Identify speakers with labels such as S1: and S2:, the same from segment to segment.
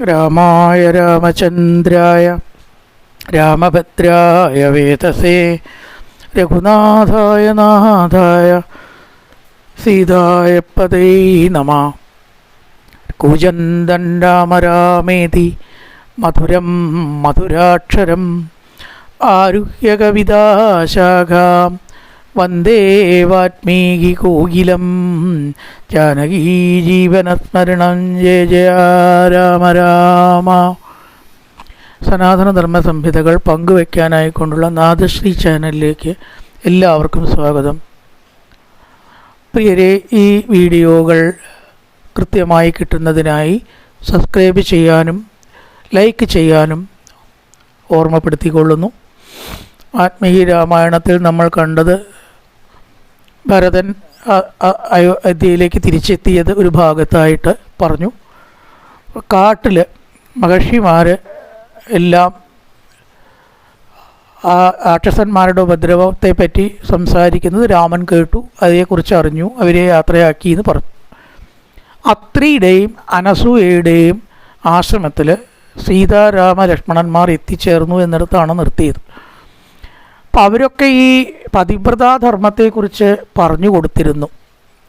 S1: രാമായ രാമചന്ദ്രായ രാമഭദ്രായ വേതസേ രഘുനാഥായ നാഥായ സീതായ പതേ നമഃ. കൂജന്തൻ രാമ രാമേതി മധുരം മധുരാക്ഷരം ആരുഹ്യ കവിതാശാഖാം വന്ദേ വാൽമീകി കോകിലം ജാനകീ ജീവനസ്മരണം ജയ ജയ രാമ രാമ. സനാതനധർമ്മ സംഹിതകൾ പങ്കുവയ്ക്കാനായിക്കൊണ്ടുള്ള നാദശ്രീ ചാനലിലേക്ക് എല്ലാവർക്കും സ്വാഗതം. പ്രിയരെ, ഈ വീഡിയോകൾ കൃത്യമായി കിട്ടുന്നതിനായി സബ്സ്ക്രൈബ് ചെയ്യാനും ലൈക്ക് ചെയ്യാനും ഓർമ്മപ്പെടുത്തിക്കൊള്ളുന്നു. വാൽമീകി രാമായണത്തിൽ നമ്മൾ കണ്ടത് ഭരതൻ അയോധ്യയിലേക്ക് തിരിച്ചെത്തിയത് ഒരു ഭാഗത്തായിട്ട് പറഞ്ഞു. കാട്ടിൽ മഹർഷിമാർ എല്ലാം ആ രാക്ഷസന്മാരുടെ ഉപദ്രവത്തെ പറ്റി സംസാരിക്കുന്നത് രാമൻ കേട്ടു, അതേക്കുറിച്ച് അറിഞ്ഞു, അവരെ യാത്രയാക്കി എന്ന് പറഞ്ഞു. അത്രിയുടെയും അനസൂയയുടെയും ആശ്രമത്തിൽ സീതാരാമ ലക്ഷ്മണന്മാർ എത്തിച്ചേർന്നു എന്നിടത്താണ് നിർത്തിയത്. അപ്പം അവരൊക്കെ ഈ പതിവ്രതാധർമ്മത്തെക്കുറിച്ച് പറഞ്ഞു കൊടുത്തിരുന്നു.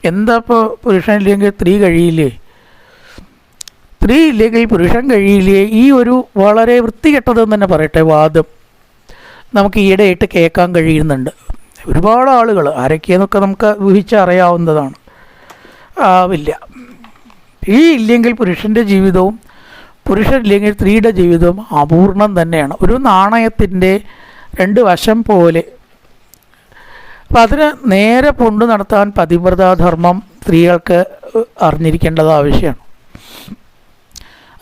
S1: എന്താ ഇപ്പോൾ പുരുഷനില്ലെങ്കിൽ സ്ത്രീ കഴിയില്ലേ, സ്ത്രീ ഇല്ലെങ്കിൽ പുരുഷൻ കഴിയില്ലേ, ഈ ഒരു വളരെ വൃത്തികെട്ടതെന്ന് തന്നെ പറയട്ടെ വാദം നമുക്ക് ഈയിടെയായിട്ട് കേൾക്കാൻ കഴിയുന്നുണ്ട്. ഒരുപാട് ആളുകൾ, ആരൊക്കെയെന്നൊക്കെ നമുക്ക് ഊഹിച്ചറിയാവുന്നതാണ്. ആവില്ല, സ്ത്രീ ഇല്ലെങ്കിൽ പുരുഷൻ്റെ ജീവിതവും പുരുഷനില്ലെങ്കിൽ സ്ത്രീയുടെ ജീവിതവും അപൂർണം തന്നെയാണ്. ഒരു നാണയത്തിൻ്റെ രണ്ട് വശം പോലെ. അപ്പം അതിന് നേരെ കൊണ്ടു നടത്താൻ പതിവ്രതാധർമ്മം സ്ത്രീകൾക്ക് അറിഞ്ഞിരിക്കേണ്ടത് ആവശ്യമാണ്.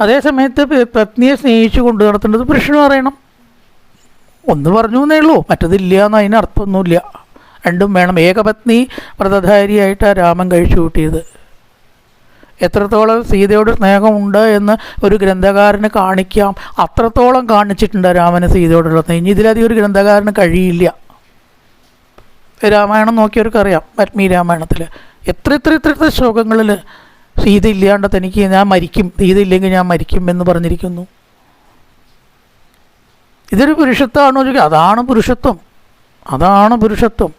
S1: അതേസമയത്ത് പത്നിയെ സ്നേഹിച്ചു കൊണ്ടു നടത്തേണ്ടത് പുരുഷനും അറിയണം. ഒന്ന് പറഞ്ഞു എന്നേ ഉള്ളൂ, മറ്റതില്ല എന്ന് അതിന് അർത്ഥമൊന്നുമില്ല. രണ്ടും വേണം. ഏകപത്നി വ്രതധാരിയായിട്ടാണ് രാമൻ കഴിച്ചു കൂട്ടിയത്. എത്രത്തോളം സീതയോട് സ്നേഹമുണ്ട് എന്ന് ഒരു ഗ്രന്ഥകാരന് കാണിക്കാം, അത്രത്തോളം കാണിച്ചിട്ടുണ്ട് രാമന് സീതയോടുള്ള സ്നേഹം. ഇനി ഇതിലധികം ഒരു ഗ്രന്ഥകാരന് കഴിയില്ല. രാമായണം നോക്കിയവർക്കറിയാം, വാൽമീകി രാമായണത്തിൽ എത്ര ശ്ലോകങ്ങളിൽ സീത ഇല്ലാണ്ട് തനിക്ക് ഞാൻ മരിക്കും, സീത ഇല്ലെങ്കിൽ ഞാൻ മരിക്കും എന്ന് പറഞ്ഞിരിക്കുന്നു. ഇതൊരു പുരുഷത്വമാണോ ചോദിക്കുക? അതാണ് പുരുഷത്വം, അതാണ് പുരുഷത്വം.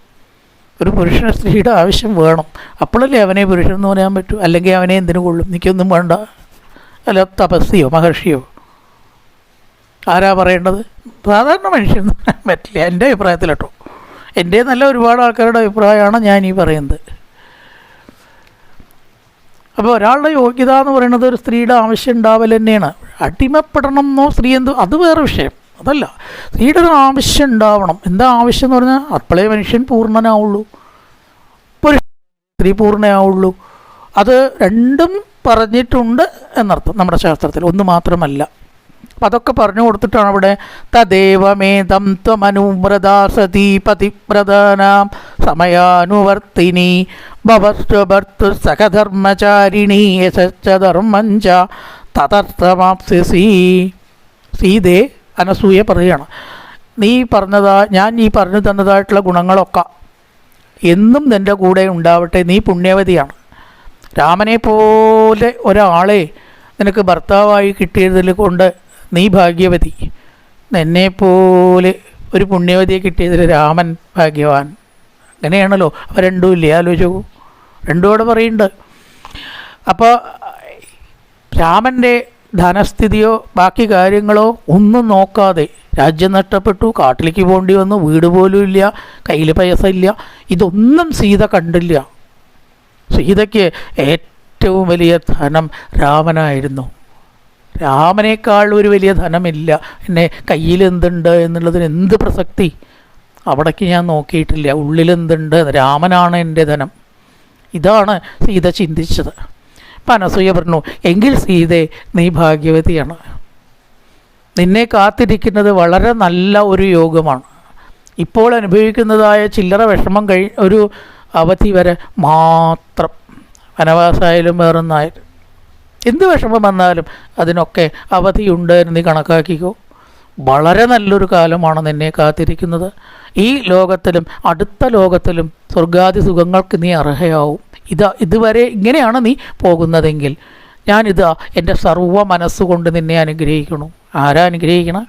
S1: ഒരു പുരുഷന് സ്ത്രീയുടെ ആവശ്യം വേണം, അപ്പോഴല്ലേ അവനെ പുരുഷൻ എന്ന് പറയാൻ പറ്റൂ. അല്ലെങ്കിൽ അവനെ എന്തിനു കൊള്ളും, എനിക്കൊന്നും വേണ്ട. അല്ല തപസ്സിയോ മഹർഷിയോ ആരാ പറയേണ്ടത്? സാധാരണ മനുഷ്യനെന്ന് പറയാൻ പറ്റില്ല, എൻ്റെ അഭിപ്രായത്തിൽ കേട്ടോ. എൻ്റെ നല്ല ഒരുപാട് ആൾക്കാരുടെ അഭിപ്രായമാണ് ഞാൻ ഈ പറയുന്നത്. അപ്പോൾ ഒരാളുടെ യോഗ്യത എന്ന് പറയുന്നത് ഒരു സ്ത്രീയുടെ ആവശ്യം ഉണ്ടാവൽ തന്നെയാണ്. അടിമപ്പെടണം എന്നോ സ്ത്രീ എന്തോ അത് വേറെ വിഷയം, അതല്ല. സ്ത്രീയുടെ ഒരു ആവശ്യം ഉണ്ടാവണം. എന്താ ആവശ്യം എന്ന് പറഞ്ഞാൽ അപ്പോഴേ മനുഷ്യൻ പൂർണ്ണനാവുള്ളൂ, സ്ത്രീ പൂർണ്ണയാവുള്ളൂ. അത് രണ്ടും പറഞ്ഞിട്ടുണ്ട് എന്നർത്ഥം നമ്മുടെ ശാസ്ത്രത്തിൽ, ഒന്ന് മാത്രമല്ല. അപ്പം അതൊക്കെ പറഞ്ഞു കൊടുത്തിട്ടാണ് അവിടെ തദേവമേതം ത്വമനുവ്രതാ സതീ പതിവ്രതാനാം സമയാനുവർത്തിനി ഭവസ്വഭർത്തു സഹധർമ്മചാരിണീ യശശ്ച ധർമ്മഞ്ച തതർത്ഥമാപ്സ്യസി. സീതേ, അനസൂയ പറയുകയാണ്, നീ ഞാൻ ഈ പറഞ്ഞു തന്നതായിട്ടുള്ള ഗുണങ്ങളൊക്കെ എന്നും നിൻ്റെ കൂടെ ഉണ്ടാവട്ടെ. നീ പുണ്യവതിയാണ്. രാമനെ പോലെ ഒരാളെ നിനക്ക് ഭർത്താവായി കിട്ടിയതിൽ കൊണ്ട് നീ ഭാഗ്യവതി. എന്നെപ്പോലെ ഒരു പുണ്യവതിയെ കിട്ടിയതിൽ രാമൻ ഭാഗ്യവാൻ. അങ്ങനെയാണല്ലോ. അപ്പോൾ രണ്ടും ഇല്ലേ, ആലോചിച്ചു. രണ്ടും അവിടെ പറയുന്നുണ്ട്. അപ്പോൾ രാമൻ്റെ ധനസ്ഥിതിയോ ബാക്കി കാര്യങ്ങളോ ഒന്നും നോക്കാതെ രാജ്യം നഷ്ടപ്പെട്ടു, കാട്ടിലേക്ക് പോകേണ്ടി വന്നു, വീട് പോലും ഇല്ല, കയ്യിൽ പൈസ ഇല്ല, ഇതൊന്നും സീത കണ്ടില്ല. സീതയ്ക്ക് ഏറ്റവും വലിയ ധനം രാമനായിരുന്നു. രാമനേക്കാൾ ഒരു വലിയ ധനമില്ല. എന്നെ കയ്യിൽ എന്തുണ്ട് എന്നുള്ളതിന് എന്ത് പ്രസക്തി അവിടേക്ക് ഞാൻ നോക്കിയിട്ടില്ല. ഉള്ളിലെന്തുണ്ട്, രാമനാണ് എൻ്റെ ധനം. ഇതാണ് സീത ചിന്തിച്ചത്. അപ്പം അനസൂയ പറഞ്ഞു, എങ്കിൽ സീതേ നീ ഭാഗ്യവതിയാണ്. നിന്നെ കാത്തിരിക്കുന്നത് വളരെ നല്ല ഒരു യോഗമാണ്. ഇപ്പോൾ അനുഭവിക്കുന്നതായ ചില്ലറ വിഷമം ഒരു അവധി വരെ മാത്രം, വനവാസമായാലും വേറൊന്നായാലും എന്ത് വിഷമം വന്നാലും അതിനൊക്കെ അവധിയുണ്ട് എന്ന് നീ കണക്കാക്കിക്കോ. വളരെ നല്ലൊരു കാലമാണ് നിന്നെ കാത്തിരിക്കുന്നത്. ഈ ലോകത്തിലും അടുത്ത ലോകത്തിലും സ്വർഗാദി സുഖങ്ങൾക്ക് നീ അർഹയാവും. ഇതുവരെ ഇങ്ങനെയാണ് നീ പോകുന്നതെങ്കിൽ ഞാനിതാ എൻ്റെ സർവ്വ മനസ്സുകൊണ്ട് നിന്നെ അനുഗ്രഹിക്കണു. ആരാ അനുഗ്രഹിക്കണം?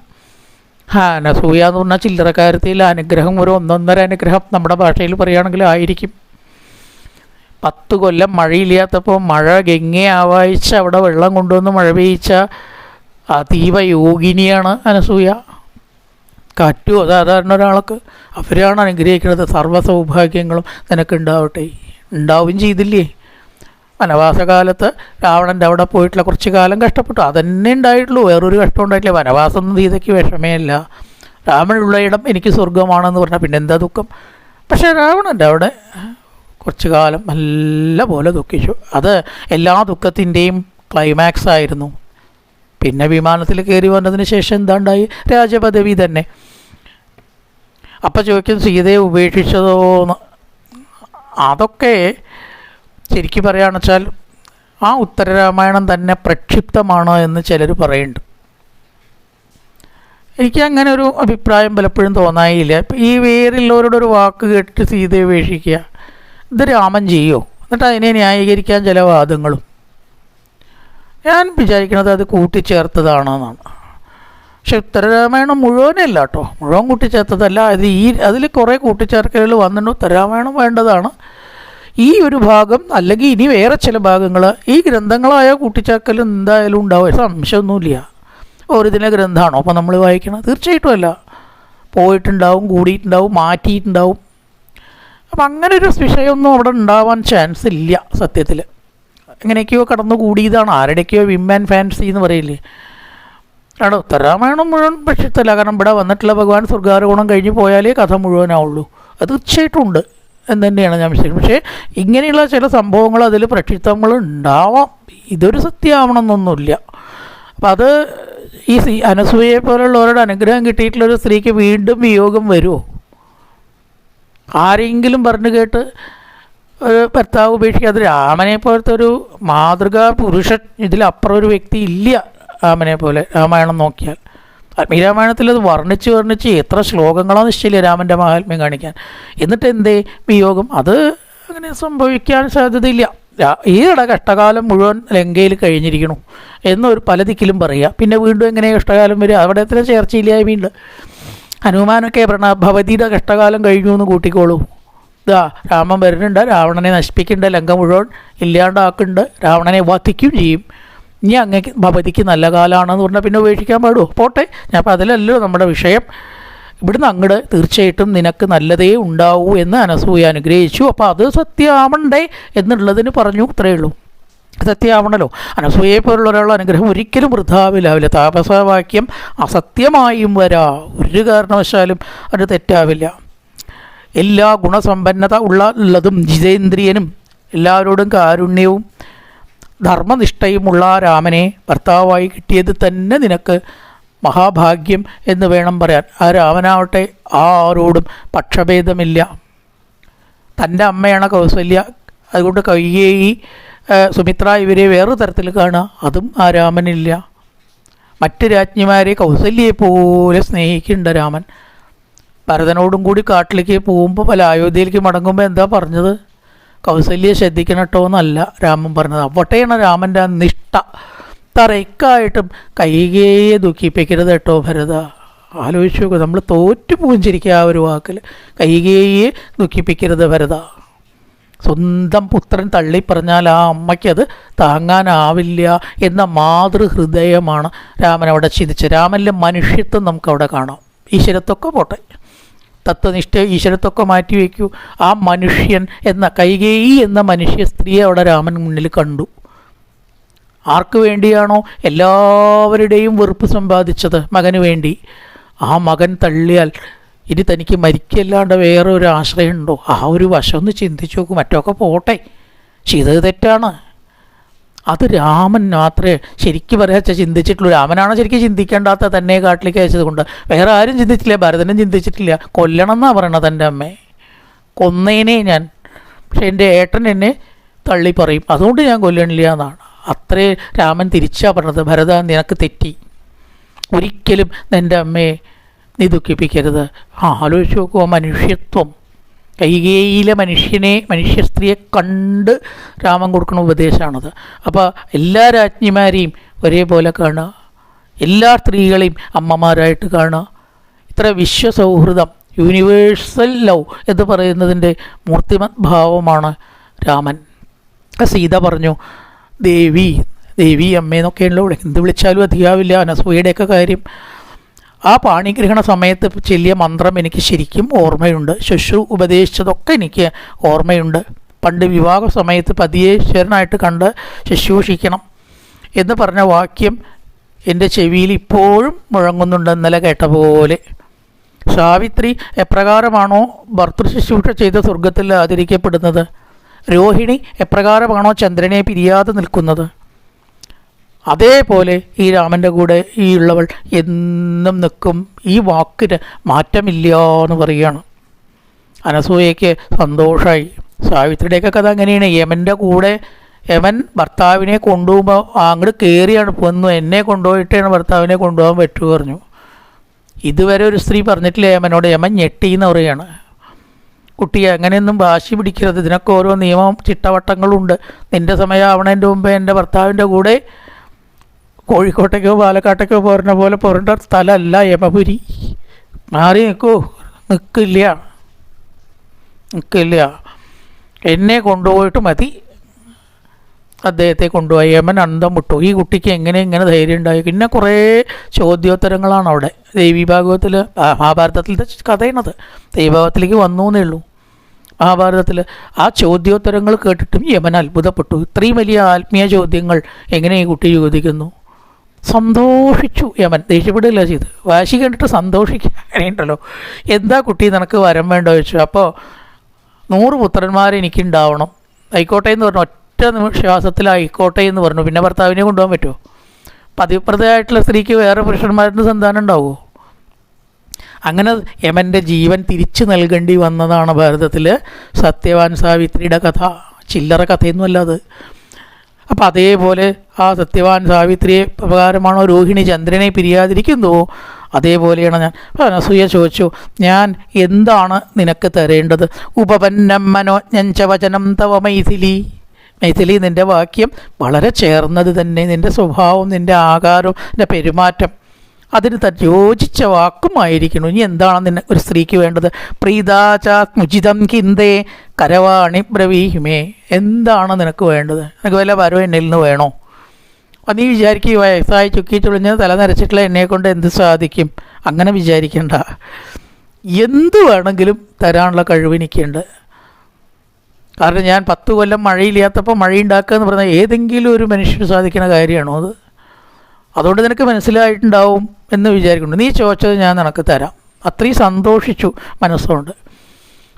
S1: അനസൂയ എന്ന് പറഞ്ഞാൽ ചില്ലറക്കാരത്തിൽ അനുഗ്രഹം ഒരു 1.5 അനുഗ്രഹം നമ്മുടെ ഭാഷയിൽ പറയുകയാണെങ്കിൽ ആയിരിക്കും. 10 കൊല്ലം മഴയില്ലാത്തപ്പോൾ മഴ ഗംഗയെ ആവാഹിച്ച് അവിടെ വെള്ളം കൊണ്ടുവന്ന് മഴ പെയ്യിച്ച അതീവ യോഗിനിയാണ് അനസൂയ. കാറ്റുമോ സാധാരണ ഒരാൾക്ക് അവരാണ് അനുഗ്രഹിക്കുന്നത്. സർവ്വ സൗഭാഗ്യങ്ങളും നിനക്കുണ്ടാവട്ടെ. ഉണ്ടാവുകയും ചെയ്തില്ലേ? വനവാസകാലത്ത് രാവണൻ്റെ അവിടെ പോയിട്ടുള്ള കുറച്ച് കാലം കഷ്ടപ്പെട്ടു, അതന്നെ ഉണ്ടായിട്ടുള്ളൂ, വേറൊരു കഷ്ടം ഉണ്ടായിട്ടില്ല. വനവാസമൊന്നും സീതയ്ക്ക് വിഷമേ അല്ല. രാമനുള്ള ഇടം എനിക്ക് സ്വർഗമാണെന്ന് പറഞ്ഞാൽ പിന്നെ എന്താ ദുഃഖം? പക്ഷേ രാവണൻ്റെ അവിടെ കുറച്ച് കാലം നല്ല പോലെ ദുഃഖിച്ചു. അത് എല്ലാ ദുഃഖത്തിൻ്റെയും ക്ലൈമാക്സ് ആയിരുന്നു. പിന്നെ വിമാനത്തിൽ കയറി വന്നതിന് ശേഷം എന്താണ്ടായി? രാജപദവി തന്നെ. അപ്പം ചോദിക്കും സീതയെ ഉപേക്ഷിച്ചതോന്ന്. അതൊക്കെ ശരിക്കും പറയുകയാണെന്ന് വെച്ചാൽ ആ ഉത്തരരാമായണം തന്നെ പ്രക്ഷിപ്തമാണ് എന്ന് ചിലർ പറയുന്നുണ്ട്. എനിക്ക് അങ്ങനെ ഒരു അഭിപ്രായം പലപ്പോഴും തോന്നായില്ല. ഈ വേറുള്ളവരോടൊരു വാക്ക് കേട്ടിട്ട് സീതയെ ഉപേക്ഷിക്കുക, ഇത് രാമൻ ചെയ്യുമോ? എന്നിട്ട് അതിനെ ന്യായീകരിക്കാൻ ചില വാദങ്ങളും. ഞാൻ വിചാരിക്കുന്നത് അത് കൂട്ടിച്ചേർത്തതാണെന്നാണ്. പക്ഷെ ഉത്തരരാമായണം മുഴുവനല്ല കേട്ടോ, മുഴുവൻ കൂട്ടിച്ചേർത്തതല്ല. അതിൽ കുറേ കൂട്ടിച്ചേർക്കലുകൾ വന്നിട്ടുണ്ട്. ഉത്തരരാമായണം വേണ്ടതാണ്. ഈ ഒരു ഭാഗം അല്ലെങ്കിൽ ഇനി വേറെ ചില ഭാഗങ്ങൾ ഈ ഗ്രന്ഥങ്ങളായ കൂട്ടിച്ചേർക്കൽ എന്തായാലും ഉണ്ടാവും, സംശയമൊന്നുമില്ല. ഒറിജിനൽ ഗ്രന്ഥമാണോ അപ്പോൾ നമ്മൾ വായിക്കണം? തീർച്ചയായിട്ടും അല്ല. പോയിട്ടുണ്ടാവും, കൂടിയിട്ടുണ്ടാവും, മാറ്റിയിട്ടുണ്ടാവും. അപ്പം അങ്ങനെ ഒരു വിഷയമൊന്നും അവിടെ ഉണ്ടാവാൻ ചാൻസ് ഇല്ല സത്യത്തിൽ. എങ്ങനെയൊക്കെയോ കടന്നു കൂടിയതാണ്, ആരുടെയൊക്കെയോ വിമ്മൻ ഫാൻസി എന്ന് പറയില്ലേ. കാരണം ഉത്തരരാമായണം മുഴുവൻ പക്ഷിത്തല്ല. കാരണം ഇവിടെ വന്നിട്ടുള്ള ഭഗവാൻ സ്വർഗാരോഹണം കഴിഞ്ഞ് പോയാലേ കഥ മുഴുവനാവുള്ളൂ. അത് തീർച്ചയായിട്ടും ഉണ്ട് എന്ന് തന്നെയാണ് ഞാൻ വിശ്വസിക്കുന്നത്. പക്ഷേ ഇങ്ങനെയുള്ള ചില സംഭവങ്ങൾ അതിൽ പ്രക്ഷിപ്തങ്ങൾ ഉണ്ടാവാം. ഇതൊരു സത്യമാവണമെന്നൊന്നുമില്ല. അപ്പം അത് ഈ അനസൂയയെ പോലുള്ളവരുടെ അനുഗ്രഹം കിട്ടിയിട്ടുള്ളൊരു സ്ത്രീക്ക് വീണ്ടും വിയോഗം വരുമോ? ആരെങ്കിലും പറഞ്ഞു കേട്ട് ഒരു ഭർത്താവ് ഉപേക്ഷിക്കാതെ രാമനെ പോലത്തെ ഒരു മാതൃകാ പുരുഷൻ ഇതിലപ്പുറം ഒരു വ്യക്തി ഇല്ല. രാമനെ പോലെ രാമായണം നോക്കിയാൽ രാമായണത്തിൽ അത് വർണ്ണിച്ച് എത്ര ശ്ലോകങ്ങളോ നിശ്ചയില്ല രാമൻ്റെ മഹാത്മ്യം കാണിക്കാൻ. എന്നിട്ട് എന്തേ വിയോഗം? അത് അങ്ങനെ സംഭവിക്കാൻ സാധ്യതയില്ല. ഈയിടെ കഷ്ടകാലം മുഴുവൻ ലങ്കയിൽ കഴിഞ്ഞിരിക്കണു എന്നൊരു പല ദിക്കിലും പറയുക. പിന്നെ വീണ്ടും എങ്ങനെ കഷ്ടകാലം വരിക? അവിടെ എത്ര ചേർച്ചയില്ല. വീണ്ടും ഹനുമാനൊക്കെ ഭവതിയുടെ കഷ്ടകാലം കഴിഞ്ഞു എന്ന് കൂട്ടിക്കോളൂ. ഇതാ രാമൻ വരുന്നുണ്ട്, രാവണനെ നശിപ്പിക്കുന്നുണ്ട്, ലങ്ക മുഴുവൻ ഇല്ലാണ്ടാക്കുന്നുണ്ട്, രാവണനെ വധിക്കുകയും ചെയ്യും. ഇനി അങ്ങേക്ക് ഭവതിക്ക് നല്ല കാലമാണെന്ന് പറഞ്ഞാൽ പിന്നെ ഉപേക്ഷിക്കാൻ പാടുമോ? പോട്ടെ, ഞാൻ അപ്പോൾ അതിലല്ലോ നമ്മുടെ വിഷയം. ഇവിടുന്ന് അങ്ങോട്ട് തീർച്ചയായിട്ടും നിനക്ക് നല്ലതേ ഉണ്ടാവൂ എന്ന് അനസൂയ അനുഗ്രഹിച്ചു. അപ്പോൾ അത് സത്യമാവണ്ടേ എന്നുള്ളതിന് പറഞ്ഞു, ഇത്രയേ ഉള്ളൂ. സത്യമാവണല്ലോ. അനസൂയയെ പോലുള്ള ഒരാളുടെ അനുഗ്രഹം ഒരിക്കലും വൃഥാവില്ലാവില്ല. താപസവാക്യം അസത്യമായും ഒരു കാരണവശാലും അത് തെറ്റാവില്ല. എല്ലാ ഗുണസമ്പന്നത ഉള്ളതും ജിതേന്ദ്രിയനും എല്ലാവരോടും കാരുണ്യവും ധർമ്മനിഷ്ഠയുമുള്ള രാമനെ ഭർത്താവായി കിട്ടിയത് തന്നെ നിനക്ക് മഹാഭാഗ്യം എന്ന് വേണം പറയാൻ. ആ രാമനാവട്ടെ ആരോടും പക്ഷഭേദമില്ല. തൻ്റെ അമ്മയാണ് കൗസല്യ, അതുകൊണ്ട് കൈകേയി, സുമിത്ര ഇവരെ വേറൊരു തരത്തിൽ കാണുക, അതും ആ രാമനില്ല. മറ്റ് രാജ്ഞിമാരെ കൗസല്യയെപ്പോലെ സ്നേഹിക്കുന്നുണ്ട് രാമൻ. ഭരതനോടും കൂടി കാട്ടിലേക്ക് പോകുമ്പോൾ അയോധ്യയിലേക്ക് മടങ്ങുമ്പോൾ എന്താ പറഞ്ഞത്? കൗസല്യെ ശ്രദ്ധിക്കണം കേട്ടോ എന്നല്ല രാമൻ പറഞ്ഞത്. അവിടെയാണ് രാമൻ്റെ ആ നിഷ്ഠ. തറയ്ക്കായിട്ടും കൈകേയെ ദുഃഖിപ്പിക്കരുത് കേട്ടോ ഭരത. ആലോചിച്ച് നോക്കുക, നമ്മൾ തോറ്റു പൂഞ്ചിരിക്കുക ആ ഒരു വാക്കിൽ. കൈകേയെ ദുഃഖിപ്പിക്കരുത് ഭരത. സ്വന്തം പുത്രൻ തള്ളിപ്പറഞ്ഞാൽ ആ അമ്മയ്ക്കത് താങ്ങാനാവില്ല എന്ന മാതൃഹൃദയമാണ് രാമൻ അവിടെ ചിന്തിച്ചത്. രാമനിലെ മനുഷ്യത്വം നമുക്കവിടെ കാണാം. ഈശ്വരത്വമൊക്കെ പോട്ടെ, തത്വനിഷ്ഠ ഈശ്വരത്വമൊക്കെ മാറ്റി വയ്ക്കൂ. ആ മനുഷ്യൻ എന്ന കൈകേയി എന്ന മനുഷ്യ സ്ത്രീയെ അവിടെ രാമൻ മുന്നിൽ കണ്ടു. ആർക്ക് വേണ്ടിയാണോ എല്ലാവരുടെയും വെറുപ്പ് സമ്പാദിച്ചത്, മകന് വേണ്ടി, ആ മകൻ തള്ളിയാൽ ഇനി തനിക്ക് മരിക്കല്ലാണ്ട് വേറെ ഒരു ആശ്രയമുണ്ടോ? ആ ഒരു വശം ഒന്ന് ചിന്തിച്ചു നോക്കും. മറ്റൊക്കെ പോട്ടെ, ചെയ്തത് തെറ്റാണ്. അത് രാമൻ മാത്രമേ ശരിക്കും പറയാച്ച ചിന്തിച്ചിട്ടുള്ളൂ. രാമനാണ് ശരിക്കും ചിന്തിക്കേണ്ടാത്ത തന്നെ കാട്ടിലേക്ക് അയച്ചത് കൊണ്ട്. വേറെ ആരും ചിന്തിച്ചില്ല, ഭരതനും ചിന്തിച്ചിട്ടില്ല. കൊല്ലണം എന്നാണ് പറയണത് എൻ്റെ അമ്മയെ. കൊന്നേനെ ഞാൻ, പക്ഷെ എൻ്റെ ഏട്ടൻ എന്നെ തള്ളി പറയും, അതുകൊണ്ട് ഞാൻ കൊല്ലണില്ല എന്നാണ്. അത്രേ രാമൻ തിരിച്ചാ പറഞ്ഞത്. ഭരത, നിനക്ക് തെറ്റി, ഒരിക്കലും എൻ്റെ അമ്മയെ നീ ദുഃഖിപ്പിക്കരുത്. ആലോചിച്ച് നോക്കുമോ മനുഷ്യത്വം. കൈകേയിലെ മനുഷ്യ സ്ത്രീയെ കണ്ട് രാമൻ കൊടുക്കുന്ന ഉപദേശമാണത്. അപ്പോൾ എല്ലാ രാജ്ഞിമാരെയും ഒരേപോലെ കാണുക, എല്ലാ സ്ത്രീകളെയും അമ്മമാരായിട്ട് കാണുക. ഇത്ര വിശ്വസൗഹൃദം, യൂണിവേഴ്സൽ ലവ് എന്ന് പറയുന്നതിൻ്റെ മൂർത്തിമത് ഭാവമാണ് രാമൻ. സീത പറഞ്ഞു ദേവി അമ്മയെന്നൊക്കെയാണല്ലോ ഇവിടെ, എന്ത് വിളിച്ചാലും അധികാവില്ല. അനസൂയയുടെയൊക്കെ കാര്യം ആ പാണിഗ്രഹണ സമയത്ത് ചെല്ലിയ മന്ത്രം എനിക്ക് ശരിക്കും ഓർമ്മയുണ്ട്. ശുശ്രു ഉപദേശിച്ചതൊക്കെ എനിക്ക് ഓർമ്മയുണ്ട്. പണ്ട് വിവാഹ സമയത്ത് പതിയേശ്വരനായിട്ട് കണ്ട് ശുശ്രൂഷിക്കണം എന്ന് പറഞ്ഞ വാക്യം എൻ്റെ ചെവിയിൽ ഇപ്പോഴും മുഴങ്ങുന്നുണ്ട്, ഇന്നലെ കേട്ട പോലെ. സാവിത്രി എപ്രകാരമാണോ ഭർത്തൃ ശുശ്രൂഷ ചെയ്ത സ്വർഗത്തിൽ ആദരിക്കപ്പെടുന്നത്, രോഹിണി എപ്രകാരമാണോ ചന്ദ്രനെ പിരിയാതെ നിൽക്കുന്നത്, അതേപോലെ ഈ രാമൻ്റെ കൂടെ ഈ ഉള്ളവൾ എന്നും നിൽക്കും. ഈ വാക്കിന് മാറ്റമില്ല എന്ന് പറയുകയാണ്. അനസൂയയ്ക്ക് സന്തോഷമായി. സാവിത്രിയുടെയൊക്കെ കഥ അങ്ങനെയാണ്. യമൻ ഭർത്താവിനെ കൊണ്ടുപോകുമ്പോൾ അങ്ങോട്ട് കയറിയാണ് വന്നു, എന്നെ കൊണ്ടുപോയിട്ടാണ് ഭർത്താവിനെ കൊണ്ടുപോകാൻ പറ്റൂ പറഞ്ഞു. ഇതുവരെ ഒരു സ്ത്രീ പറഞ്ഞിട്ടില്ല യമനോട്. യമൻ ഞെട്ടിയെന്ന് പറയുകയാണ്. കുട്ടിയെ അങ്ങനെയൊന്നും വാശി പിടിക്കരുത്, ഇതിനൊക്കെ ഓരോ നിയമം ചിട്ടവട്ടങ്ങളുണ്ട്. നിൻ്റെ സമയം ആവണതിൻ്റെ മുമ്പ് എൻ്റെ ഭർത്താവിൻ്റെ കൂടെ കോഴിക്കോട്ടേക്കോ പാലക്കാട്ടേക്കോ പോരുന്ന പോലെ പോരേണ്ട സ്ഥലമല്ല യമപുരി. മാറി നിൽക്കില്ല. എന്നെ കൊണ്ടുപോയിട്ട് മതി. അദ്ദേഹത്തെ കൊണ്ടുപോയി. യമൻ അന്തം വിട്ടു. ഈ കുട്ടിക്ക് ഇങ്ങനെ ധൈര്യം ഉണ്ടായി. പിന്നെ കുറേ ചോദ്യോത്തരങ്ങളാണ് അവിടെ. ദേവി ഭാഗവത്തിൽ, മഹാഭാരതത്തിലത്തെ കഥയാണത്. ദൈവഭാഗത്തിലേക്ക് വന്നു എന്നേ ഉള്ളൂ. മഹാഭാരതത്തിൽ ആ ചോദ്യോത്തരങ്ങൾ കേട്ടിട്ടും യമൻ അത്ഭുതപ്പെട്ടു. ഇത്രയും വലിയ ആത്മീയ ചോദ്യങ്ങൾ എങ്ങനെ ഈ കുട്ടി ചോദിക്കുന്നു. സന്തോഷിച്ചു യമൻ. ദേഷ്യപ്പെടുകയല്ല ചെയ്ത്, വാശി കണ്ടിട്ട് സന്തോഷിക്കുക. അങ്ങനെയുണ്ടല്ലോ. എന്താ കുട്ടി നിനക്ക് വരം വേണ്ട ചോദിച്ചു. അപ്പോൾ 100 പുത്രന്മാർ എനിക്കുണ്ടാവണം, ആയിക്കോട്ടെ എന്ന് പറഞ്ഞു. ഒറ്റ ശ്വാസത്തിലായിക്കോട്ടെ എന്ന് പറഞ്ഞു. പിന്നെ ഭർത്താവിനെ കൊണ്ടുപോകാൻ പറ്റുമോ? പതിവ്രതയായിട്ടുള്ള സ്ത്രീക്ക് വേറെ പുരുഷന്മാരുടെ സന്താനം ഉണ്ടാവുമോ? അങ്ങനെ യമൻ്റെ ജീവൻ തിരിച്ചു നൽകേണ്ടി വന്നതാണ് ഭാരതത്തിൽ സത്യവാൻ സാവിത്രിയുടെ കഥ. ചില്ലറ കഥയൊന്നുമല്ല അത്. അപ്പം അതേപോലെ ആ സത്യവാൻ സാവിത്രിയെ പ്രകാരമാണോ രോഹിണി ചന്ദ്രനെ പിരിയാതിരിക്കുന്നുവോ അതേപോലെയാണ് ഞാൻ. അനസൂയ ചോദിച്ചു, ഞാൻ എന്താണ് നിനക്ക് തരേണ്ടത്? ഉപപന്നം മനോജ്ഞഞ്ച വചനം തവ മൈഥിലി. മൈഥിലി, നിൻ്റെ വാക്യം വളരെ ചേർന്നത് തന്നെ. നിൻ്റെ സ്വഭാവം, നിൻ്റെ ആകാരം, നിൻ്റെ പെരുമാറ്റം അതിന് യോജിച്ച വാക്കുമായിരിക്കണം. ഇനി എന്താണ് ഒരു സ്ത്രീക്ക് വേണ്ടത്? പ്രീതാചാത്മുചിതം കിന്തേ കരവാണി ബ്രവീഹിമേ. എന്താണ് നിനക്ക് വേണ്ടത്? നിനക്ക് വല്ല വരവ് എന്നിൽ നിന്ന് വേണോ? അപ്പം നീ വിചാരിക്കുക വയസ്സായി ചുക്കി ചുളിഞ്ഞ് തല നരച്ചിട്ടുള്ള എന്നെ കൊണ്ട് എന്ത് സാധിക്കും? അങ്ങനെ വിചാരിക്കേണ്ട. എന്ത് വേണമെങ്കിലും തരാനുള്ള കഴിവ് എനിക്കുണ്ട്. കാരണം ഞാൻ 10 കൊല്ലം മഴയില്ലാത്തപ്പോൾ മഴയുണ്ടാക്കുക എന്ന് പറഞ്ഞാൽ ഏതെങ്കിലും ഒരു മനുഷ്യന് സാധിക്കുന്ന കാര്യമാണോ അത്? അതുകൊണ്ട് നിനക്ക് മനസ്സിലായിട്ടുണ്ടാവും എന്ന് വിചാരിക്കുന്നു. നീ ചോദിച്ചത് ഞാൻ നിനക്ക് തരാം. അത്രയും സന്തോഷിച്ചു മനസ്സുകൊണ്ട്.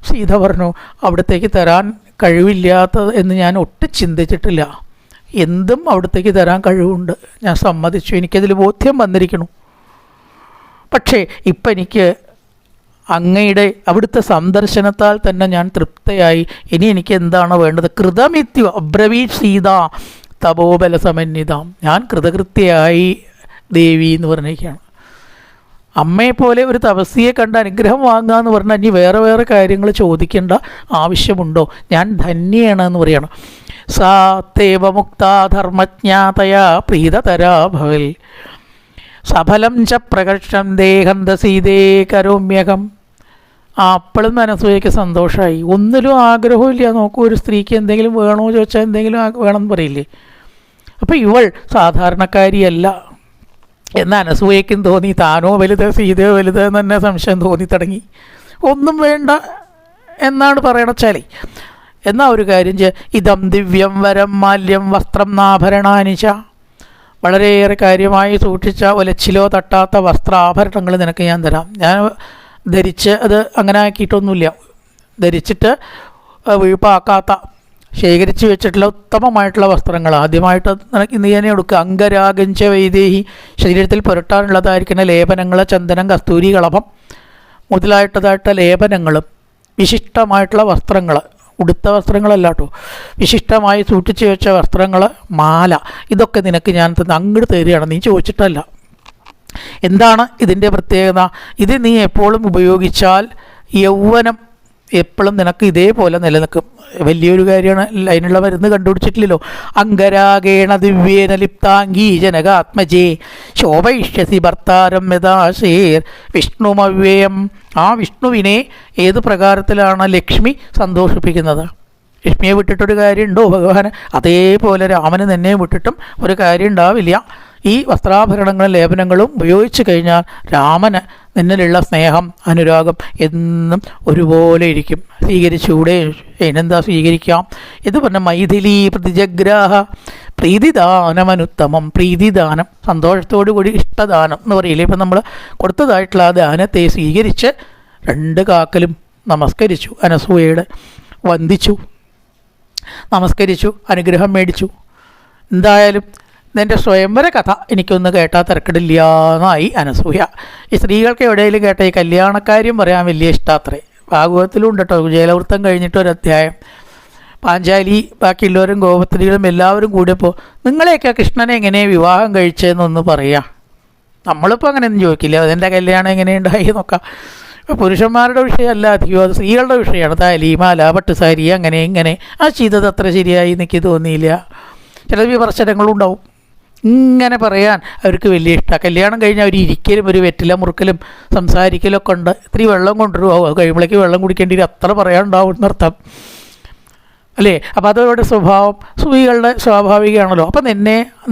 S1: സീത പറഞ്ഞു, അവിടത്തേക്ക് തരാൻ കഴിവില്ലാത്തത് എന്ന് ഞാൻ ഒട്ടും ചിന്തിച്ചിട്ടില്ല. എന്തും അവിടത്തേക്ക് തരാൻ കഴിവുണ്ട്. ഞാൻ സമ്മതിച്ചു. എനിക്കതിൽ ബോധ്യം വന്നിരിക്കുന്നു. പക്ഷേ ഇപ്പം എനിക്ക് അങ്ങയുടെ അവിടുത്തെ സന്ദർശനത്താൽ തന്നെ ഞാൻ തൃപ്തയായി. ഇനി എനിക്ക് എന്താണ് വേണ്ടത്? കൃതമിത്യു അബ്രവീത് സീത തപോബല സമന്വിതാം. ഞാൻ കൃതകൃത്യയായി ദേവി എന്ന് പറഞ്ഞേക്കാണ്. അമ്മയെപ്പോലെ ഒരു തപസ്വിയെ കണ്ട് അനുഗ്രഹം വാങ്ങുക എന്ന് പറഞ്ഞാൽ ഇനി വേറെ കാര്യങ്ങൾ ചോദിക്കേണ്ട ആവശ്യമുണ്ടോ? ഞാൻ ധന്യാണ് എന്ന് പറയണം. സാ തേവമുക്താധർമ്മജ്ഞാതയാ പ്രീതതരാ ഭവൽ സഫലം ച പ്രകർഷം ദേഹന്ത സീതേ കരോമ്യകം. അപ്പോഴും മനസ്സൂയയ്ക്ക് സന്തോഷമായി. ഒന്നിലും ആഗ്രഹമില്ല. നോക്കൂ, ഒരു സ്ത്രീക്ക് എന്തെങ്കിലും വേണോ ചോദിച്ചാൽ എന്തെങ്കിലും വേണമെന്ന് പറയില്ലേ? അപ്പോൾ ഇവൾ സാധാരണക്കാരിയല്ല എന്ന് അനസൂയയ്ക്കും തോന്നി. താനോ വലുത് സീതയോ വലുത് എന്ന് തന്നെ സംശയം തോന്നി തുടങ്ങി. ഒന്നും വേണ്ട എന്നാണ് പറയണച്ചാലേ. എന്നാൽ ഒരു കാര്യം ഇതം ദിവ്യം വരം മാല്യം വസ്ത്രം നാഭരണാനിച്ച. വളരെയേറെ കാര്യമായി സൂക്ഷിച്ച ഒലച്ചിലോ തട്ടാത്ത വസ്ത്രാഭരണങ്ങൾ നിനക്ക് ഞാൻ തരാം. ഞാൻ ധരിച്ച് അത് അങ്ങനെ ആക്കിയിട്ടൊന്നുമില്ല. ധരിച്ചിട്ട് വീഴ്പ്പാക്കാത്ത ശേഖരിച്ച് വെച്ചിട്ടുള്ള ഉത്തമമായിട്ടുള്ള വസ്ത്രങ്ങൾ ആദ്യമായിട്ട് നിനക്ക് നീ തന്നെ എടുക്കുക. അംഗരാഗഞ്ച വൈദേഹി, ശരീരത്തിൽ പുരട്ടാനുള്ളതായിരിക്കുന്ന ലേപനങ്ങൾ, ചന്ദനം, കസ്തൂരി, കളഭം മുതലായിട്ടതായിട്ട് ലേപനങ്ങളും വിശിഷ്ടമായിട്ടുള്ള വസ്ത്രങ്ങൾ, ഉടുത്ത വസ്ത്രങ്ങളല്ല കേട്ടോ, വിശിഷ്ടമായി സൂക്ഷിച്ച് വെച്ച വസ്ത്രങ്ങൾ, മാല, ഇതൊക്കെ നിനക്ക് ഞാൻ അങ്ങോട്ട് തരികയാണ്, നീ ചോദിച്ചിട്ടല്ല. എന്താണ് ഇതിൻ്റെ പ്രത്യേകത? ഇത് നീ എപ്പോഴും ഉപയോഗിച്ചാൽ യൗവനം എപ്പോഴും നിനക്ക് ഇതേപോലെ നിലനിൽക്കും. വലിയൊരു കാര്യമാണ്. അതിനുള്ള മരുന്ന് കണ്ടുപിടിച്ചിട്ടില്ലല്ലോ. അങ്കരാഗേണ ദിവ്യേന ലിപ്താംഗീ ജനകാത്മജേ ശോഭയിഷ്യസി ഭർത്താരം യഥാശേർ വിഷ്ണുമവ്യയം. ആ വിഷ്ണുവിനെ ഏത് പ്രകാരത്തിലാണ് ലക്ഷ്മി സന്തോഷിപ്പിക്കുന്നത്? ലക്ഷ്മിയെ വിട്ടിട്ടൊരു കാര്യമുണ്ടോ ഭഗവാൻ? അതേപോലെ രാമന് നിന്നെ വിട്ടിട്ടും ഒരു കാര്യം ഉണ്ടാവില്ല. ഈ വസ്ത്രാഭരണങ്ങളും ലേപനങ്ങളും ഉപയോഗിച്ച് കഴിഞ്ഞാൽ രാമന് നിന്നിലുള്ള സ്നേഹം, അനുരാഗം എന്നും ഒരുപോലെ ഇരിക്കും. സ്വീകരിച്ചൂടെ? അതിനെന്താ സ്വീകരിക്കാം? ഇത് പറഞ്ഞ മൈഥിലി പ്രതിജഗ്രാഹ പ്രീതിദാനമനുത്തമം. പ്രീതിദാനം, സന്തോഷത്തോടു കൂടി ഇഷ്ടദാനം എന്ന് പറയില്ലേ. ഇപ്പം നമ്മൾ കൊടുത്തതായിട്ടുള്ള ആ ദാനത്തെ സ്വീകരിച്ച് 2 കാക്കലും നമസ്കരിച്ചു. അനസൂയയുടെ വന്ദിച്ചു, നമസ്കരിച്ചു, അനുഗ്രഹം മേടിച്ചു. എന്തായാലും നിൻ്റെ സ്വയംവര കഥ എനിക്കൊന്ന് കേട്ടാൽ തിരക്കിടില്ല എന്നായി അനസൂയ. ഈ സ്ത്രീകൾക്ക് എവിടെയെങ്കിലും കേട്ട ഈ കല്യാണക്കാര്യം പറയാൻ വലിയ ഇഷ്ടാത്രേ. ഭാഗവതത്തിലും ഉണ്ട് കേട്ടോ. ജയലവൃത്തം കഴിഞ്ഞിട്ടൊരു അധ്യായം. പാഞ്ചാലി ബാക്കിയുള്ളവരും ഗോപത്രികളും എല്ലാവരും കൂടിയപ്പോൾ നിങ്ങളെയൊക്കെ കൃഷ്ണനെ എങ്ങനെ വിവാഹം കഴിച്ചതെന്നൊന്ന് പറയാം. നമ്മളിപ്പോൾ അങ്ങനെയൊന്നും ചോദിക്കില്ല, അതെൻ്റെ കല്യാണം എങ്ങനെയുണ്ടായി നോക്കാം. ഇപ്പോൾ പുരുഷന്മാരുടെ വിഷയമല്ല അധികം, അത് സ്ത്രീകളുടെ വിഷയമാണ്. താലി, മാല, പട്ടുസാരി, അങ്ങനെ ഇങ്ങനെ. ആ ചെയ്തത് അത്ര ശരിയായി എനിക്ക് തോന്നിയില്ല. ചില വിമർശനങ്ങളും ഉണ്ടാവും. ഇങ്ങനെ പറയാൻ അവർക്ക് വലിയ ഇഷ്ടമാണ്. കല്യാണം കഴിഞ്ഞാൽ അവർ ഇരിക്കലും ഒരു വെറ്റില മുറുക്കലും സംസാരിക്കലൊക്കെ ഉണ്ട്. ഇത്തിരി വെള്ളം കൊണ്ടുവരുമോ, കഴിയുമ്പോഴേക്ക് വെള്ളം കുടിക്കേണ്ടി വരും, അത്ര പറയാനുണ്ടാവും എന്നർത്ഥം അല്ലേ? അപ്പോൾ അതവരുടെ സ്വഭാവം സ്ത്രീകളുടെ സ്വാഭാവികമാണല്ലോ. അപ്പം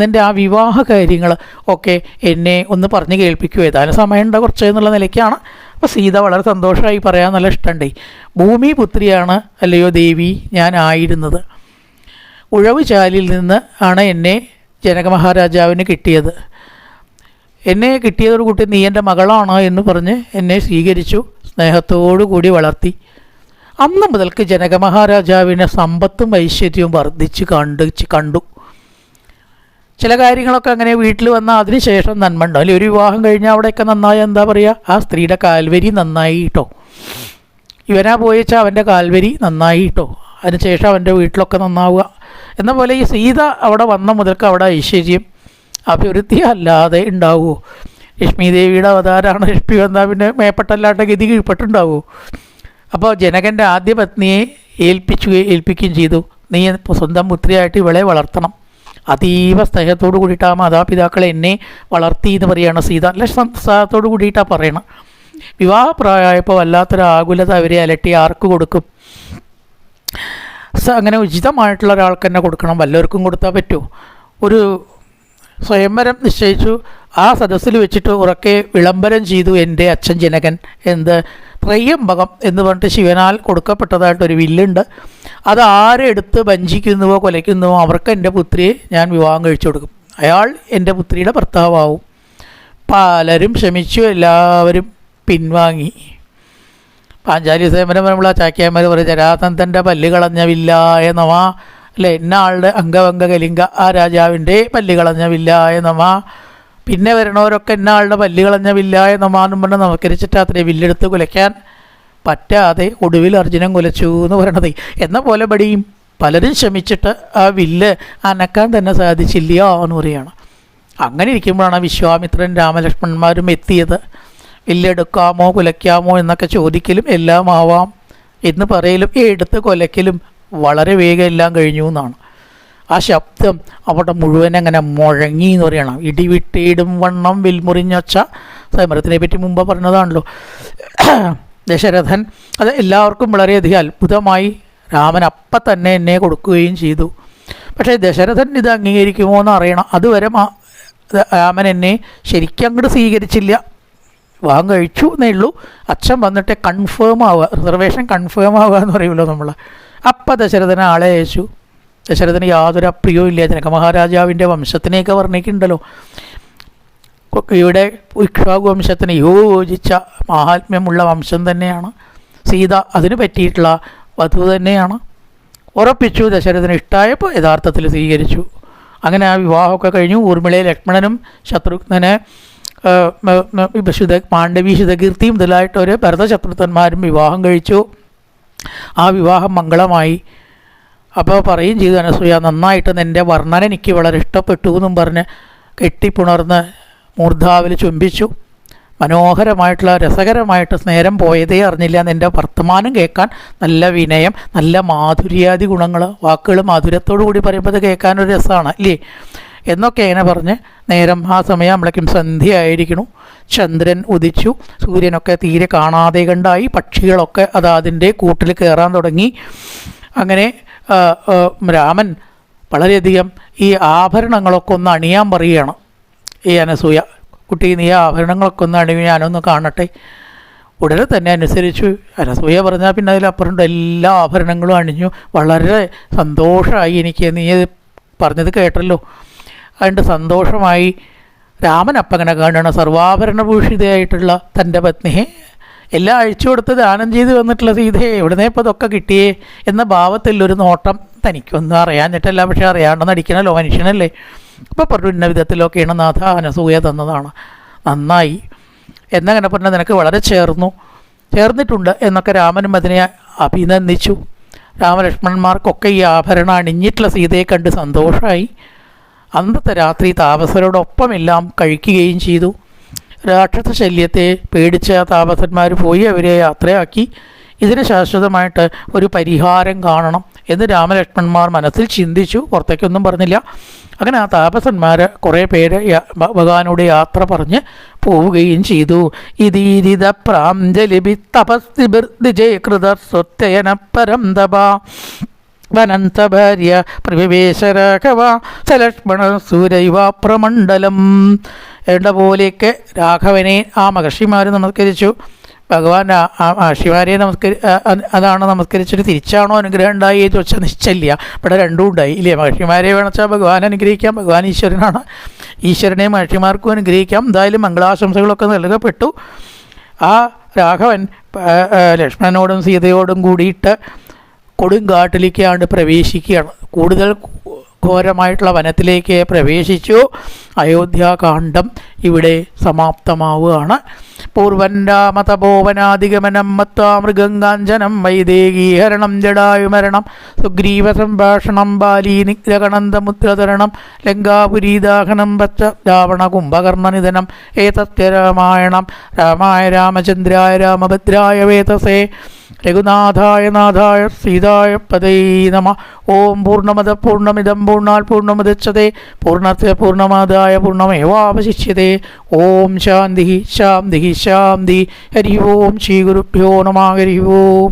S1: നിൻ്റെ ആ വിവാഹ കാര്യങ്ങൾ ഒക്കെ എന്നെ ഒന്ന് പറഞ്ഞ് കേൾപ്പിക്കുമോ? ഏതായാലും സമയമുണ്ട് കുറച്ച് എന്നുള്ള നിലയ്ക്കാണ്. അപ്പോൾ സീത വളരെ സന്തോഷമായി പറയാൻ നല്ല ഇഷ്ടമുണ്ടേ. ഭൂമി പുത്രിയാണ് അല്ലയോ ദേവി ഞാൻ ആയിരുന്നത്. ഉഴവ് ചാലിൽ നിന്ന് ആണ് എന്നെ ജനക മഹാരാജാവിന് കിട്ടിയത്. എന്നെ കിട്ടിയതൊരു കുട്ടി നീ എൻ്റെ മകളാണ് എന്ന് പറഞ്ഞ് എന്നെ സ്വീകരിച്ചു, സ്നേഹത്തോടു കൂടി വളർത്തി. അന്ന് മുതൽക്ക് ജനക മഹാരാജാവിൻ്റെ സമ്പത്തും ഐശ്വര്യവും വർദ്ധിച്ച് കണ്ടു. ചില കാര്യങ്ങളൊക്കെ അങ്ങനെ വീട്ടിൽ വന്നാൽ അതിന് ശേഷം നന്മ ഉണ്ടാവും. അല്ലെങ്കിൽ ഒരു വിവാഹം കഴിഞ്ഞാൽ അവിടെയൊക്കെ നന്നായി എന്താ പറയുക, ആ സ്ത്രീയുടെ കാൽവരി നന്നായി കേട്ടോ. ഇവനാ പോയിച്ചാൽ അവൻ്റെ കാൽവരി നന്നായി കേട്ടോ. അതിനുശേഷം അവൻ്റെ വീട്ടിലൊക്കെ നന്നാവുക എന്ന പോലെ ഈ സീത അവിടെ വന്ന മുതൽക്ക് അവിടെ ഐശ്വര്യം അഭിവൃദ്ധി അല്ലാതെ ഉണ്ടാവുമോ? ലക്ഷ്മി ദേവിയുടെ അവതാരമാണ്. ലക്ഷ്മി വന്നാൽ പിന്നെ മേപ്പെട്ടല്ലാണ്ട് ഗതി കീഴ്പ്പെട്ടുണ്ടാവുമോ? അപ്പോൾ ജനകൻ്റെ ആദ്യ പത്നിയെ ഏൽപ്പിക്കുകയും ചെയ്തു. നീ സ്വന്തം പുത്രിയായിട്ട് ഇവളെ വളർത്തണം. അതീവ സ്നേഹത്തോടു കൂടിയിട്ട് ആ മാതാപിതാക്കളെ എന്നെ വളർത്തി എന്ന് പറയുകയാണ് സീത. നല്ല സ്നേഹത്തോടു കൂടിയിട്ടാണ് പറയണം. വിവാഹപ്രായമായപ്പോൾ വല്ലാത്തൊരു ആകുലത അവരെ അലട്ടി ആർക്ക് കൊടുക്കും? അങ്ങനെ ഉചിതമായിട്ടുള്ള ഒരാൾക്ക് തന്നെ കൊടുക്കണം. വല്ലവർക്കും കൊടുത്താൽ പറ്റുമോ? ഒരു സ്വയംവരം നിശ്ചയിച്ചു. ആ സദസ്സിൽ വെച്ചിട്ട് ഉറക്കെ വിളംബരം ചെയ്തു എൻ്റെ അച്ഛൻ ജനകൻ. എന്ത്? ത്രയ്യംബകം എന്ന് പറഞ്ഞിട്ട് ശിവനാൽ കൊടുക്കപ്പെട്ടതായിട്ടൊരു വില്ലുണ്ട്. അത് ആരെടുത്ത് വഞ്ചിക്കുന്നുവോ കൊലയ്ക്കുന്നുവോ അവർക്ക് എൻ്റെ പുത്രിയെ ഞാൻ വിവാഹം കഴിച്ചു കൊടുക്കും. അയാൾ എൻ്റെ പുത്രിയുടെ ഭർത്താവും. പലരും ക്ഷമിച്ചു, എല്ലാവരും പിൻവാങ്ങി. പാഞ്ചാലി സേമനം വരുമ്പോൾ ആ ചാക്യാന്മാർ പറയും ജരാസന്ധൻ്റെ പല്ല് കളഞ്ഞ വില്ലായ നമാ അല്ലേ, ഇന്ന ആളുടെ അംഗവംഗ കലിംഗ ആ രാജാവിൻ്റെ പല്ല് കളഞ്ഞ വില്ലായ നമാ. പിന്നെ വരണവരൊക്കെ ഇന്ന ആളുടെ പല്ല് കളഞ്ഞ വില്ലായ നമാന്നും പറഞ്ഞ് നമസ്കരിച്ചിട്ട് അത്രേ വില്ലെടുത്ത് കുലയ്ക്കാൻ പറ്റാതെ ഒടുവിൽ അർജുനൻ കുലച്ചു എന്ന് പറയണത്. എന്ന പോലെ ബടിയും പലരും ശ്രമിച്ചിട്ട് ആ വില്ല് അനക്കാൻ തന്നെ സാധിച്ചില്ല എന്ന് പറയുകയാണ്. അങ്ങനെ ഇരിക്കുമ്പോഴാണ് വിശ്വാമിത്രൻ രാമലക്ഷ്മണന്മാരും എത്തിയത്. വില്ലെടുക്കാമോ കുലയ്ക്കാമോ എന്നൊക്കെ ചോദിക്കലും എല്ലാം ആവാം എന്ന് പറയലും എടുത്ത് കൊലയ്ക്കലും വളരെ വേഗം എല്ലാം കഴിഞ്ഞു എന്നാണ്. ആ ശബ്ദം അവിടെ മുഴുവൻ അങ്ങനെ മുഴങ്ങി എന്ന് പറയണം. ഇടിവിട്ടിടും വണ്ണം വിൽമുറിഞ്ഞൊച്ച. സമരത്തിനെ പറ്റി മുമ്പ് പറഞ്ഞതാണല്ലോ. ദശരഥൻ അത് എല്ലാവർക്കും വളരെയധികം അത്ഭുതമായി. രാമൻ അപ്പം തന്നെ എന്നെ കൊടുക്കുകയും ചെയ്തു. പക്ഷേ ദശരഥൻ ഇത് അംഗീകരിക്കുമോ എന്ന് അറിയണം. അതുവരെ രാമൻ എന്നെ ശരിക്കും അങ്ങോട്ട് സ്വീകരിച്ചില്ല. വിവാഹം കഴിച്ചു എന്നേ ഉള്ളൂ. അച്ഛൻ വന്നിട്ട് കൺഫേം ആവുക, റിസർവേഷൻ കൺഫേം ആവുക എന്ന് പറയുമല്ലോ നമ്മൾ. അപ്പം ദശരഥനെ ആളെ അയച്ചു. ദശരഥന് യാതൊരു അപ്രിയവും ഇല്ല. ജനക മഹാരാജാവിൻ്റെ വംശത്തിനെയൊക്കെ വർണ്ണിക്കുന്നുണ്ടല്ലോ. ഇവിടെ ഇക്ഷ്വാകു വംശത്തിന് യോജിച്ച മാഹാത്മ്യമുള്ള വംശം തന്നെയാണ് സീത. അതിന് പറ്റിയിട്ടുള്ള വധു തന്നെയാണ്. ഉറപ്പിച്ചു. ദശരഥന് ഇഷ്ടമായപ്പോൾ യഥാർത്ഥത്തിൽ സ്വീകരിച്ചു. അങ്ങനെ ആ വിവാഹമൊക്കെ കഴിഞ്ഞു. ഊർമിളയെ ലക്ഷ്മണനും ശത്രുഘ്നനെ പാണ്ഡവി ശുതകീർത്തിയും മുതലായിട്ടൊരു ഭരതശത്രുഘ്നന്മാരും വിവാഹം കഴിച്ചു. ആ വിവാഹം മംഗളമായി. അപ്പോൾ പറയുകയും ചെയ്തു അനസൂയ, നന്നായിട്ട് നിൻ്റെ വർണ്ണന എനിക്ക് വളരെ ഇഷ്ടപ്പെട്ടു എന്നും പറഞ്ഞ് കെട്ടിപ്പുണർന്ന് മൂർധാവിൽ ചുംബിച്ചു. മനോഹരമായിട്ടുള്ള രസകരമായിട്ട് നേരം പോയതേ അറിഞ്ഞില്ല. നിൻ്റെ വർത്തമാനം കേൾക്കാൻ നല്ല വിനയം, നല്ല മാധുര്യാദി ഗുണങ്ങൾ, വാക്കുകൾ മാധുര്യത്തോടു കൂടി പറയുമ്പോൾ അത് കേൾക്കാനൊരു രസമാണ് അല്ലേ എന്നൊക്കെ ഇങ്ങനെ പറഞ്ഞ് നേരം ആ സമയം നമ്മളേക്കും സന്ധ്യയായിരിക്കണു. ചന്ദ്രൻ ഉദിച്ചു, സൂര്യനൊക്കെ തീരെ കാണാതെ കണ്ടായി, പക്ഷികളൊക്കെ അതിൻ്റെ കൂട്ടിൽ കയറാൻ തുടങ്ങി. അങ്ങനെ രാമൻ വളരെയധികം ഈ ആഭരണങ്ങളൊക്കെ ഒന്ന് അണിയാൻ പറയുകയാണ് ഈ അനസൂയ. കുട്ടി നീ ആഭരണങ്ങളൊക്കെ ഒന്ന് അണിയും, ഞാനൊന്ന് കാണട്ടെ. ഉടനെ തന്നെ അനുസരിച്ചു. അനസൂയ പറഞ്ഞാൽ പിന്നെ അതിലപ്പുറമുണ്ട്, എല്ലാ ആഭരണങ്ങളും അണിഞ്ഞു. വളരെ സന്തോഷമായി എനിക്ക്, നീ പറഞ്ഞത് കേട്ടല്ലോ. അതുകൊണ്ട് സന്തോഷമായി. രാമൻ അപ്പം അങ്ങനെ കാണുകയാണ് സർവാഭരണഭൂഷിതയായിട്ടുള്ള തൻ്റെ പത്നിയെ എല്ലാം അഴിച്ചു കൊടുത്ത് ദാനം ചെയ്ത് വന്നിട്ടുള്ള സീതയെ എവിടുന്നേ ഇപ്പോൾ ഇതൊക്കെ കിട്ടിയേ എന്ന ഭാവത്തിലൊരു നോട്ടം. തനിക്കൊന്നും അറിയാഞ്ഞിട്ടല്ല, പക്ഷെ അറിയാണ്ടെന്ന് അടിക്കണമല്ലോ, മനുഷ്യനല്ലേ. അപ്പോൾ പറഞ്ഞു ഇന്ന വിധത്തിലൊക്കെയാണ് നാഥ അനസൂയ തന്നതാണ്, നന്നായി എന്നങ്ങനെ പറഞ്ഞാൽ നിനക്ക് വളരെ ചേർന്നിട്ടുണ്ട് എന്നൊക്കെ രാമനും അതിനെ അഭിനന്ദിച്ചു. രാമലക്ഷ്മണന്മാർക്കൊക്കെ ഈ ആഭരണം അണിഞ്ഞിട്ടുള്ള സീതയെ കണ്ട് സന്തോഷമായി. അന്നത്തെ രാത്രി താപസരോടൊപ്പം എല്ലാം കഴിക്കുകയും ചെയ്തു. രാക്ഷസ ശല്യത്തെ പേടിച്ച താപസന്മാർ പോയി അവരെ യാത്രയാക്കി. ഇതിന് ശാശ്വതമായിട്ട് ഒരു പരിഹാരം കാണണം എന്ന് രാമലക്ഷ്മണന്മാർ മനസ്സിൽ ചിന്തിച്ചു. പുറത്തേക്കൊന്നും പറഞ്ഞില്ല. അങ്ങനെ ആ താപസന്മാർ കുറേ പേര് ഭഗവാനോട് യാത്ര പറഞ്ഞ് പോവുകയും ചെയ്തു. ഇതീരിത പ്രാഞ്ജലിബി തപസ്തിബിർദിജയകൃത സ്വത്യയനപരം തപ വനന്ത ഭാര്യ പ്രവിവേശരാഘവ സലക്ഷ്മണ സൂരൈവ പ്രമണ്ഡലം എന്ന പോലെയൊക്കെ രാഘവനെ ആ മഹർഷിമാർ നമസ്കരിച്ചു. ഭഗവാൻ ആ മഹർഷിമാരെ അതാണ് നമസ്കരിച്ചിട്ട് തിരിച്ചാണോ അനുഗ്രഹം ഉണ്ടായി ചോദിച്ചാൽ നിശ്ചയില്ല. ഇവിടെ രണ്ടും ഉണ്ടായി ഇല്ലേ. മഹർഷിമാരെ വേണമെച്ചാൽ ഭഗവാൻ അനുഗ്രഹിക്കാം, ഭഗവാൻ ഈശ്വരനാണ്, ഈശ്വരനെ മഹർഷിമാർക്കും അനുഗ്രഹിക്കാം. എന്തായാലും മംഗളാശംസകളൊക്കെ നൽകപ്പെട്ടു. ആ രാഘവൻ ലക്ഷ്മണനോടും സീതയോടും കൂടിയിട്ട് കൊടുങ്കാട്ടിലേക്കാണ്ട് പ്രവേശിക്കുകയാണ്. കൂടുതൽ ഘോരമായിട്ടുള്ള വനത്തിലേക്ക് പ്രവേശിച്ചു. അയോധ്യാകാന്ഡം ഇവിടെ സമാപ്തമാവുകയാണ്. പൂർവൻ രാമതപോവനാധിഗമനം മത്വാ മൃഗങ്കാഞ്ചനം വൈദേകീഹരണം ജടായുമരണം സുഗ്രീവ സംഭാഷണം ബാലീ നിഗ്രഹണന്തമുദ്രതരണം ലങ്കാപുരീദാഹനം വച്ച രാവണ കുംഭകർണനിധനം ഏതസ്യ രാമായണം രാമായ രാമചന്ദ്രായ രാമഭദ്രായ വേതസേ രഘുനാഥായ നാഥായ സീതായ പദൈ നമഃ. ഓം പൂർണ്ണമദ പൂർണ്ണമിദം പൂർണ്ണാൽ പൂർണ്ണമുദച്യതേ പൂർണ്ണസ്യ പൂർണ്ണമാദായ പൂർണ്ണമേവാവശിഷ്യതേ. ഓം ശാന്തി ശാന്തി ശാന്തി. ഹരി ഓം ശ്രീ ഗുരുഭ്യോ നമഃ. ഹരി ഓം.